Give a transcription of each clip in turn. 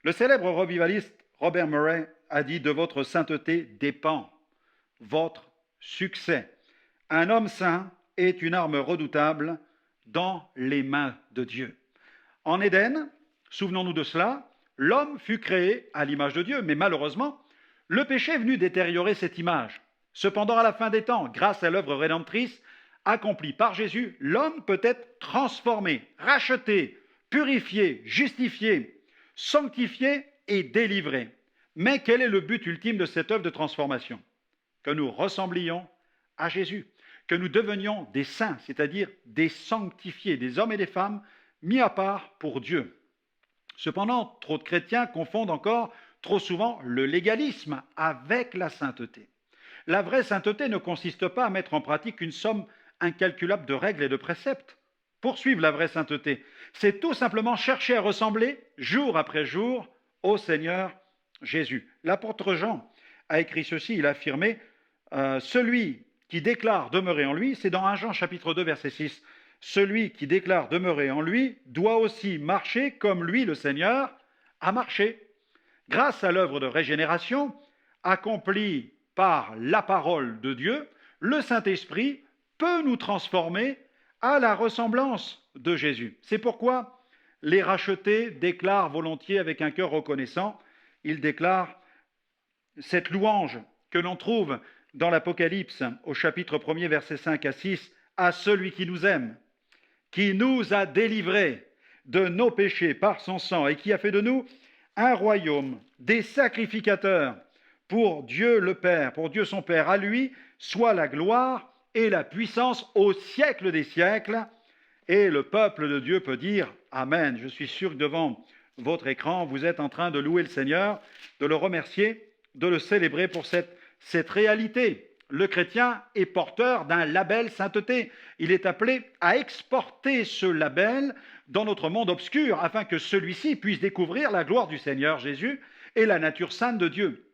Le célèbre revivaliste Robert Murray a dit « De votre sainteté dépend votre succès. Un homme saint est une arme redoutable dans les mains de Dieu. » En Éden, souvenons-nous de cela, l'homme fut créé à l'image de Dieu, mais malheureusement, le péché est venu détériorer cette image. Cependant, à la fin des temps, grâce à l'œuvre rédemptrice accomplie par Jésus, l'homme peut être transformé, racheté, purifié, justifié, sanctifié et délivré. Mais quel est le but ultime de cette œuvre de transformation? Que nous ressemblions à Jésus, que nous devenions des saints, c'est-à-dire des sanctifiés, des hommes et des femmes mis à part pour Dieu. Cependant, trop de chrétiens confondent encore trop souvent le légalisme avec la sainteté. La vraie sainteté ne consiste pas à mettre en pratique une somme incalculable de règles et de préceptes. Poursuivre la vraie sainteté, c'est tout simplement chercher à ressembler jour après jour au Seigneur Jésus. L'apôtre Jean a écrit ceci, il a affirmé celui qui déclare demeurer en lui, c'est dans 1 Jean chapitre 2 verset 6, celui qui déclare demeurer en lui doit aussi marcher comme lui, le Seigneur, a marché. Grâce à l'œuvre de régénération accomplie par la parole de Dieu, le Saint-Esprit peut nous transformer à la ressemblance de Jésus. C'est pourquoi les rachetés déclarent volontiers avec un cœur reconnaissant, ils déclarent cette louange que l'on trouve dans l'Apocalypse au chapitre 1er versets 5 à 6, à celui qui nous aime, qui nous a délivrés de nos péchés par son sang et qui a fait de nous un royaume, des sacrificateurs pour Dieu le Père, pour Dieu son Père. À lui soit la gloire et la puissance au siècle des siècles. Et le peuple de Dieu peut dire Amen. Je suis sûr que devant votre écran, vous êtes en train de louer le Seigneur, de le remercier, de le célébrer pour cette réalité. Le chrétien est porteur d'un label sainteté. Il est appelé à exporter ce label dans notre monde obscur afin que celui-ci puisse découvrir la gloire du Seigneur Jésus et la nature sainte de Dieu.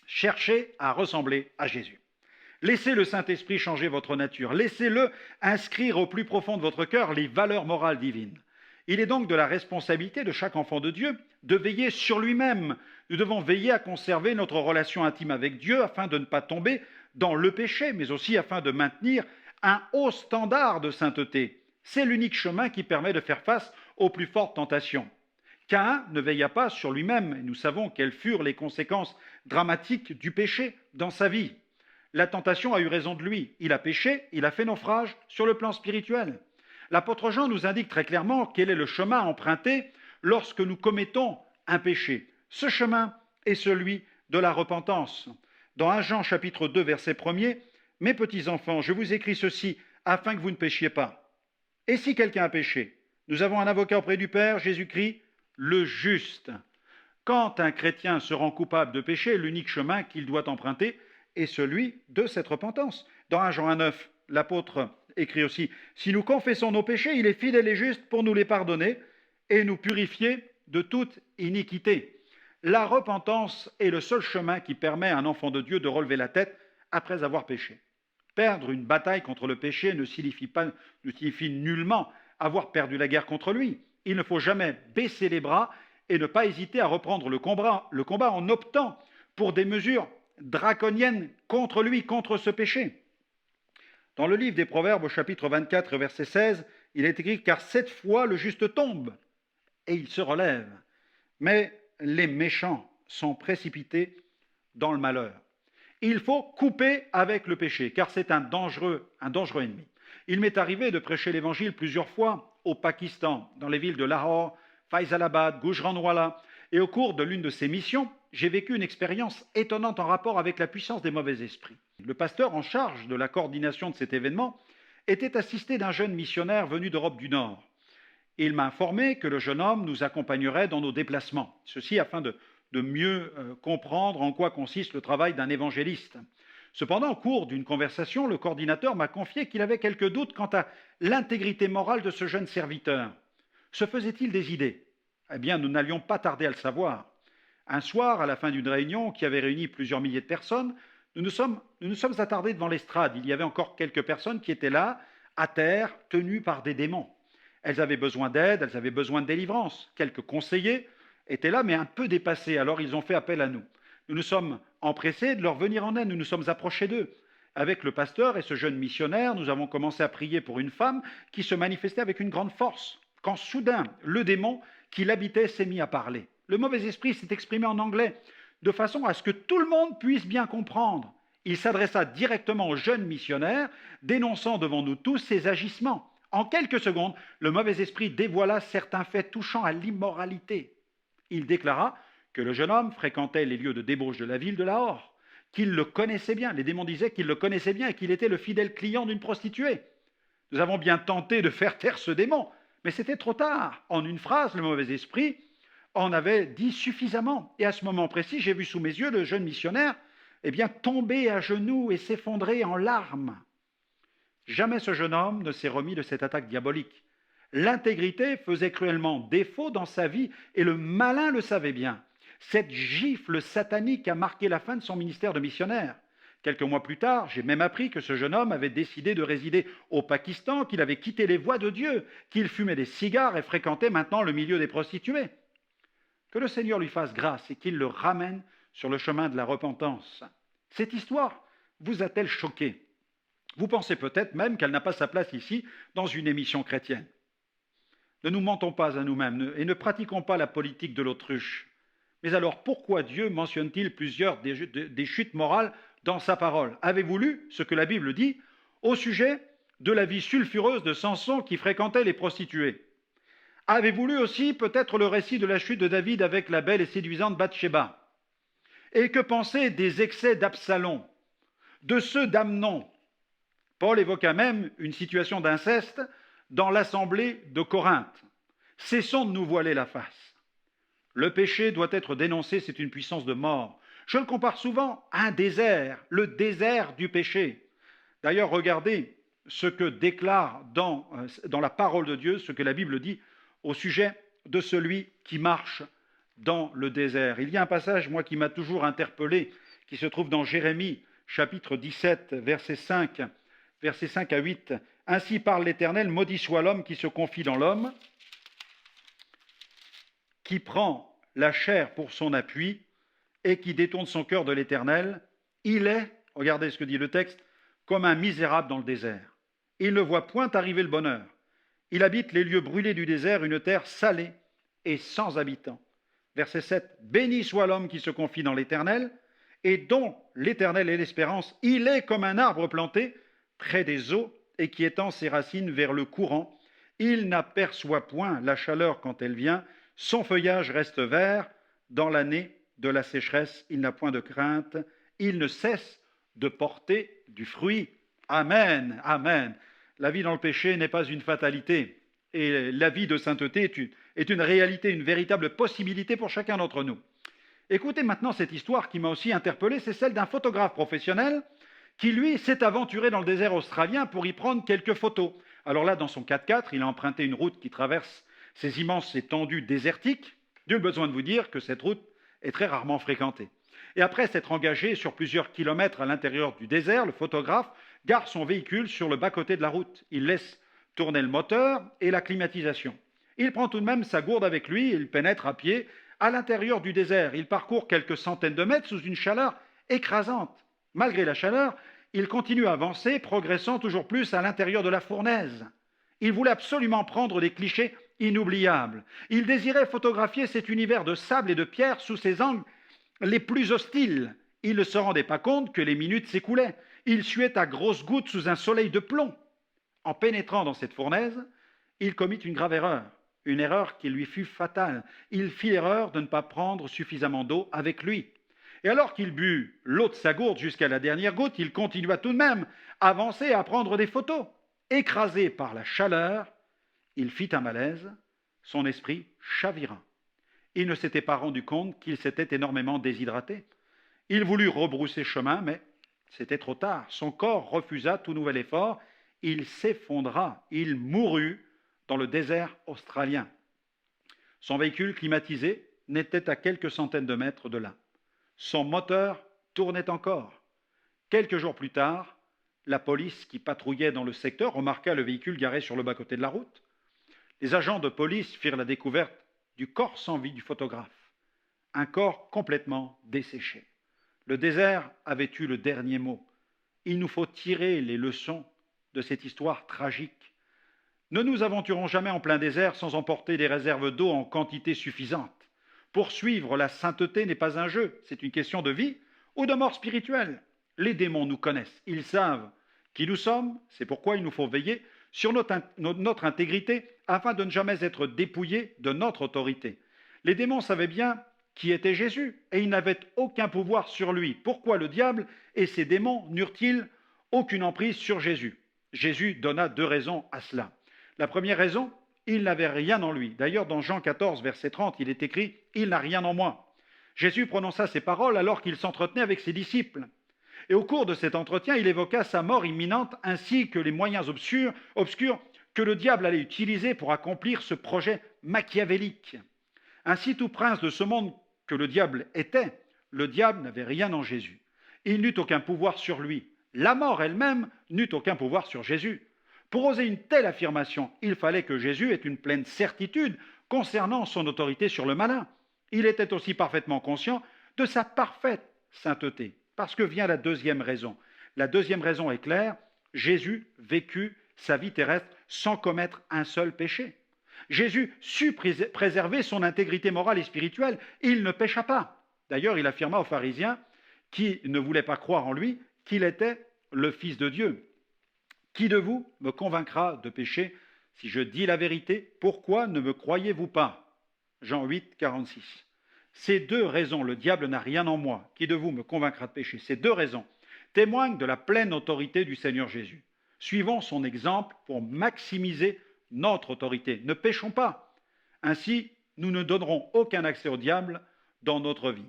Cherchez à ressembler à Jésus. Laissez le Saint-Esprit changer votre nature. Laissez-le inscrire au plus profond de votre cœur les valeurs morales divines. Il est donc de la responsabilité de chaque enfant de Dieu de veiller sur lui-même. Nous devons veiller à conserver notre relation intime avec Dieu afin de ne pas tomber dans le péché, mais aussi afin de maintenir un haut standard de sainteté. C'est l'unique chemin qui permet de faire face aux plus fortes tentations. Caïn ne veilla pas sur lui-même, et nous savons quelles furent les conséquences dramatiques du péché dans sa vie. La tentation a eu raison de lui. Il a péché, il a fait naufrage sur le plan spirituel. L'apôtre Jean nous indique très clairement quel est le chemin à emprunter lorsque nous commettons un péché. Ce chemin est celui de la repentance. Dans 1 Jean chapitre 2 verset 1er, « Mes petits enfants, je vous écris ceci afin que vous ne péchiez pas. Et si quelqu'un a péché, nous avons un avocat auprès du Père, Jésus-Christ, le juste. » Quand un chrétien se rend coupable de péché, l'unique chemin qu'il doit emprunter est celui de cette repentance. Dans 1 Jean 1,9, l'apôtre écrit aussi « Si nous confessons nos péchés, il est fidèle et juste pour nous les pardonner et nous purifier de toute iniquité. » La repentance est le seul chemin qui permet à un enfant de Dieu de relever la tête après avoir péché. Perdre une bataille contre le péché ne signifie nullement avoir perdu la guerre contre lui. Il ne faut jamais baisser les bras et ne pas hésiter à reprendre le combat en optant pour des mesures draconiennes contre lui, contre ce péché. Dans le livre des Proverbes, au chapitre 24, verset 16, il est écrit « Car 7 fois le juste tombe, et il se relève. Mais les méchants sont précipités dans le malheur. » Il faut couper avec le péché, car c'est un dangereux ennemi. Il m'est arrivé de prêcher l'Évangile plusieurs fois au Pakistan, dans les villes de Lahore, Faisalabad, Gujranwala, et au cours de l'une de ces missions, j'ai vécu une expérience étonnante en rapport avec la puissance des mauvais esprits. Le pasteur en charge de la coordination de cet événement était assisté d'un jeune missionnaire venu d'Europe du Nord. Il m'a informé que le jeune homme nous accompagnerait dans nos déplacements, ceci afin de mieux comprendre en quoi consiste le travail d'un évangéliste. Cependant, au cours d'une conversation, le coordinateur m'a confié qu'il avait quelques doutes quant à l'intégrité morale de ce jeune serviteur. Se faisait-il des idées? Eh bien, nous n'allions pas tarder à le savoir. Un soir, à la fin d'une réunion qui avait réuni plusieurs milliers de personnes, nous nous sommes attardés devant l'estrade. Il y avait encore quelques personnes qui étaient là, à terre, tenues par des démons. Elles avaient besoin d'aide, elles avaient besoin de délivrance. Quelques conseillers étaient là, mais un peu dépassés. Alors ils ont fait appel à nous. Nous nous sommes empressés de leur venir en aide. Nous nous sommes approchés d'eux. Avec le pasteur et ce jeune missionnaire, nous avons commencé à prier pour une femme qui se manifestait avec une grande force. Quand soudain, le démon qui l'habitait s'est mis à parler. Le mauvais esprit s'est exprimé en anglais, de façon à ce que tout le monde puisse bien comprendre. Il s'adressa directement au jeune missionnaire, dénonçant devant nous tous ses agissements. En quelques secondes, le mauvais esprit dévoila certains faits touchant à l'immoralité. Il déclara que le jeune homme fréquentait les lieux de débauche de la ville de Lahore, qu'il le connaissait bien. Les démons disaient qu'il le connaissait bien et qu'il était le fidèle client d'une prostituée. Nous avons bien tenté de faire taire ce démon, mais c'était trop tard. En une phrase, le mauvais esprit en avait dit suffisamment. Et à ce moment précis, j'ai vu sous mes yeux le jeune missionnaire tomber à genoux et s'effondrer en larmes. Jamais ce jeune homme ne s'est remis de cette attaque diabolique. L'intégrité faisait cruellement défaut dans sa vie et le malin le savait bien. Cette gifle satanique a marqué la fin de son ministère de missionnaire. Quelques mois plus tard, j'ai même appris que ce jeune homme avait décidé de résider au Pakistan, qu'il avait quitté les voies de Dieu, qu'il fumait des cigares et fréquentait maintenant le milieu des prostituées. Que le Seigneur lui fasse grâce et qu'il le ramène sur le chemin de la repentance. Cette histoire vous a-t-elle choqué? Vous pensez peut-être même qu'elle n'a pas sa place ici, dans une émission chrétienne. Ne nous mentons pas à nous-mêmes et ne pratiquons pas la politique de l'autruche. Mais alors, pourquoi Dieu mentionne-t-il plusieurs des chutes morales dans sa parole? Avez-vous lu ce que la Bible dit au sujet de la vie sulfureuse de Samson qui fréquentait les prostituées? Avez-vous lu aussi peut-être le récit de la chute de David avec la belle et séduisante Bathsheba? Et que penser des excès d'Absalom, de ceux d'Amnon? Paul évoqua même une situation d'inceste dans l'assemblée de Corinthe. Cessons de nous voiler la face. Le péché doit être dénoncé, c'est une puissance de mort. Je le compare souvent à un désert, le désert du péché. D'ailleurs, regardez ce que déclare dans la parole de Dieu, ce que la Bible dit au sujet de celui qui marche dans le désert. Il y a un passage, moi, qui m'a toujours interpellé, qui se trouve dans Jérémie, chapitre 17, versets 5 à 8. « Ainsi parle l'Éternel, maudit soit l'homme qui se confie dans l'homme, qui prend la chair pour son appui et qui détourne son cœur de l'Éternel. Il est, regardez ce que dit le texte, comme un misérable dans le désert. Il ne voit point arriver le bonheur. Il habite les lieux brûlés du désert, une terre salée et sans habitants. » Verset 7. « Béni soit l'homme qui se confie dans l'Éternel et dont l'Éternel est l'espérance. Il est comme un arbre planté près des eaux et qui étend ses racines vers le courant. Il n'aperçoit point la chaleur quand elle vient. Son feuillage reste vert. Dans l'année de la sécheresse, il n'a point de crainte. Il ne cesse de porter du fruit. » Amen, amen. La vie dans le péché n'est pas une fatalité. Et la vie de sainteté est une réalité, une véritable possibilité pour chacun d'entre nous. Écoutez maintenant cette histoire qui m'a aussi interpellé, c'est celle d'un photographe professionnel qui, lui, s'est aventuré dans le désert australien pour y prendre quelques photos. Alors là, dans son 4x4, il a emprunté une route qui traverse ces immenses étendues désertiques. Nul besoin de vous dire que cette route est très rarement fréquentée. Et après s'être engagé sur plusieurs kilomètres à l'intérieur du désert, le photographe gare son véhicule sur le bas-côté de la route. Il laisse tourner le moteur et la climatisation. Il prend tout de même sa gourde avec lui et il pénètre à pied à l'intérieur du désert. Il parcourt quelques centaines de mètres sous une chaleur écrasante. Malgré la chaleur, il continue à avancer, progressant toujours plus à l'intérieur de la fournaise. Il voulait absolument prendre des clichés inoubliables. Il désirait photographier cet univers de sable et de pierre sous ses angles les plus hostiles. Il ne se rendait pas compte que les minutes s'écoulaient. Il suait à grosses gouttes sous un soleil de plomb. En pénétrant dans cette fournaise, il commit une grave erreur, une erreur qui lui fut fatale. Il fit l'erreur de ne pas prendre suffisamment d'eau avec lui. Et alors qu'il but l'eau de sa gourde jusqu'à la dernière goutte, il continua tout de même à avancer et à prendre des photos. Écrasé par la chaleur, il fit un malaise, son esprit chavira. Il ne s'était pas rendu compte qu'il s'était énormément déshydraté. Il voulut rebrousser chemin, mais c'était trop tard. Son corps refusa tout nouvel effort. Il s'effondra. Il mourut dans le désert australien. Son véhicule climatisé n'était à quelques centaines de mètres de là. Son moteur tournait encore. Quelques jours plus tard, la police qui patrouillait dans le secteur remarqua le véhicule garé sur le bas-côté de la route. Les agents de police firent la découverte du corps sans vie du photographe, un corps complètement desséché. Le désert avait eu le dernier mot. Il nous faut tirer les leçons de cette histoire tragique. Ne nous aventurons jamais en plein désert sans emporter des réserves d'eau en quantité suffisante. Poursuivre la sainteté n'est pas un jeu, c'est une question de vie ou de mort spirituelle. Les démons nous connaissent, ils savent qui nous sommes, c'est pourquoi il nous faut veiller sur notre intégrité afin de ne jamais être dépouillés de notre autorité. Les démons savaient bien qui était Jésus et ils n'avaient aucun pouvoir sur lui. Pourquoi le diable et ses démons n'eurent-ils aucune emprise sur Jésus? Jésus donna 2 raisons à cela. La première raison, il n'avait rien en lui. D'ailleurs, dans Jean 14, verset 30, il est écrit « Il n'a rien en moi ». Jésus prononça ces paroles alors qu'il s'entretenait avec ses disciples. Et au cours de cet entretien, il évoqua sa mort imminente ainsi que les moyens obscurs que le diable allait utiliser pour accomplir ce projet machiavélique. Ainsi, tout prince de ce monde que le diable était, le diable n'avait rien en Jésus. Il n'eut aucun pouvoir sur lui. La mort elle-même n'eut aucun pouvoir sur Jésus. Pour oser une telle affirmation, il fallait que Jésus ait une pleine certitude concernant son autorité sur le malin. Il était aussi parfaitement conscient de sa parfaite sainteté. Parce que vient la deuxième raison. La deuxième raison est claire, Jésus vécut sa vie terrestre sans commettre un seul péché. Jésus sut préserver son intégrité morale et spirituelle, il ne pécha pas. D'ailleurs, il affirma aux pharisiens qui ne voulaient pas croire en lui qu'il était le Fils de Dieu. Qui de vous me convaincra de péché si je dis la vérité? Pourquoi ne me croyez-vous pas? Jean 8, 46. Ces 2 raisons, le diable n'a rien en moi, qui de vous me convaincra de péché? Ces 2 raisons témoignent de la pleine autorité du Seigneur Jésus. Suivons son exemple pour maximiser notre autorité. Ne péchons pas. Ainsi, nous ne donnerons aucun accès au diable dans notre vie.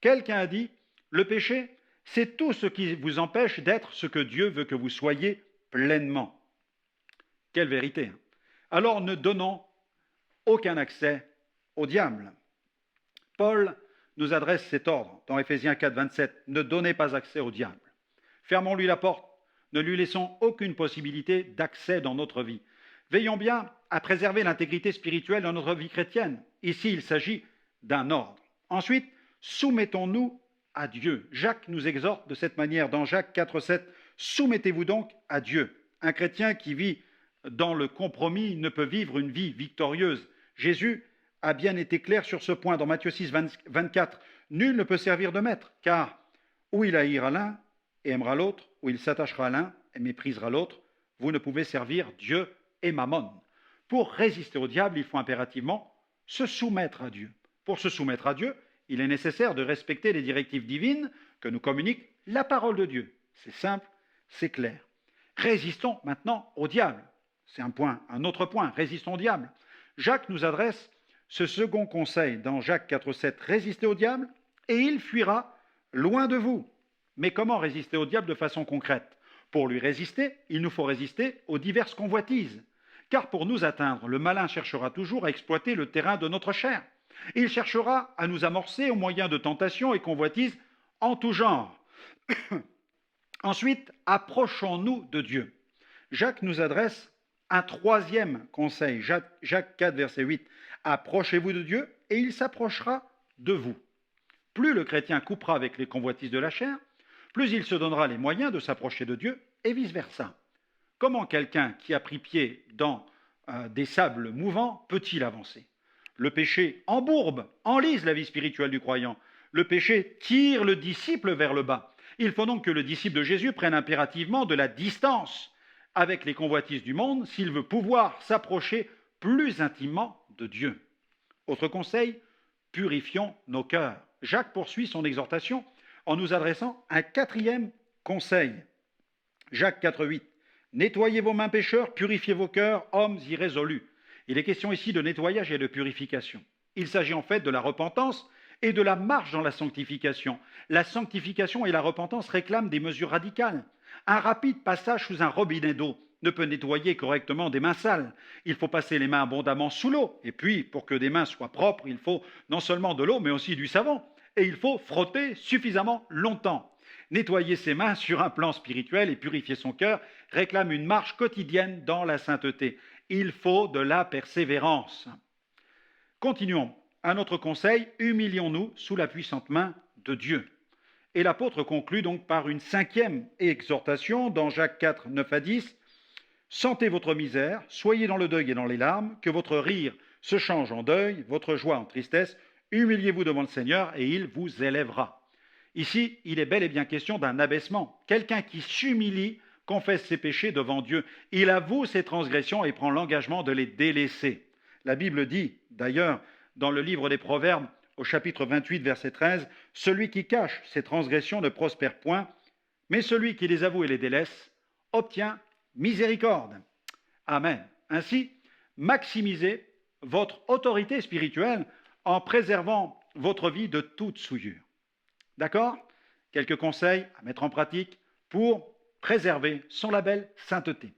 Quelqu'un a dit, le péché, c'est tout ce qui vous empêche d'être ce que Dieu veut que vous soyez pleinement. Quelle vérité! Alors ne donnons aucun accès au diable. Paul nous adresse cet ordre dans Éphésiens 4, 27. Ne donnez pas accès au diable. Fermons-lui la porte. Ne lui laissons aucune possibilité d'accès dans notre vie. Veillons bien à préserver l'intégrité spirituelle dans notre vie chrétienne. Ici, il s'agit d'un ordre. Ensuite, soumettons-nous à Dieu. Jacques nous exhorte de cette manière dans Jacques 4, 7. Soumettez-vous donc à Dieu. Un chrétien qui vit dans le compromis ne peut vivre une vie victorieuse. Jésus a bien été clair sur ce point dans Matthieu 6, 24. Nul ne peut servir de maître, car ou il haïra l'un et aimera l'autre, ou il s'attachera à l'un et méprisera l'autre. Vous ne pouvez servir Dieu et Mammon. Pour résister au diable, il faut impérativement se soumettre à Dieu. Pour se soumettre à Dieu, il est nécessaire de respecter les directives divines que nous communique la parole de Dieu. C'est simple, c'est clair. Résistons maintenant au diable. C'est un autre point, résistons au diable. Jacques nous adresse ce second conseil dans Jacques 4, 7. Résistez au diable et il fuira loin de vous. Mais comment résister au diable de façon concrète? Pour lui résister, il nous faut résister aux diverses convoitises. Car pour nous atteindre, le malin cherchera toujours à exploiter le terrain de notre chair. Il cherchera à nous amorcer au moyen de tentations et convoitises en tout genre. Ensuite, approchons-nous de Dieu. Jacques nous adresse un troisième conseil. Jacques 4, verset 8. Approchez-vous de Dieu et il s'approchera de vous. Plus le chrétien coupera avec les convoitises de la chair, plus il se donnera les moyens de s'approcher de Dieu et vice-versa. Comment quelqu'un qui a pris pied dans des sables mouvants peut-il avancer? Le péché embourbe, enlise la vie spirituelle du croyant. Le péché tire le disciple vers le bas. Il faut donc que le disciple de Jésus prenne impérativement de la distance avec les convoitises du monde s'il veut pouvoir s'approcher plus intimement de Dieu. Autre conseil, purifions nos cœurs. Jacques poursuit son exhortation en nous adressant un 4e conseil. Jacques 4, 8. Nettoyez vos mains pécheurs, purifiez vos cœurs, hommes irrésolus. Il est question ici de nettoyage et de purification. Il s'agit en fait de la repentance et de la marche dans la sanctification. La sanctification et la repentance réclament des mesures radicales. Un rapide passage sous un robinet d'eau ne peut nettoyer correctement des mains sales. Il faut passer les mains abondamment sous l'eau. Et puis, pour que des mains soient propres, il faut non seulement de l'eau, mais aussi du savon. Et il faut frotter suffisamment longtemps. Nettoyer ses mains sur un plan spirituel et purifier son cœur réclame une marche quotidienne dans la sainteté. Il faut de la persévérance. Continuons. Un autre conseil, humilions-nous sous la puissante main de Dieu. Et l'apôtre conclut donc par une 5e exhortation dans Jacques 4, 9 à 10. Sentez votre misère, soyez dans le deuil et dans les larmes, que votre rire se change en deuil, votre joie en tristesse. Humiliez-vous devant le Seigneur et il vous élèvera. Ici, il est bel et bien question d'un abaissement. Quelqu'un qui s'humilie confesse ses péchés devant Dieu. Il avoue ses transgressions et prend l'engagement de les délaisser. La Bible dit, d'ailleurs, dans le livre des Proverbes, au chapitre 28, verset 13, « Celui qui cache ses transgressions ne prospère point, mais celui qui les avoue et les délaisse obtient miséricorde. » Amen. Ainsi, maximisez votre autorité spirituelle en préservant votre vie de toute souillure. D'accord? Quelques conseils à mettre en pratique pour préserver son label sainteté.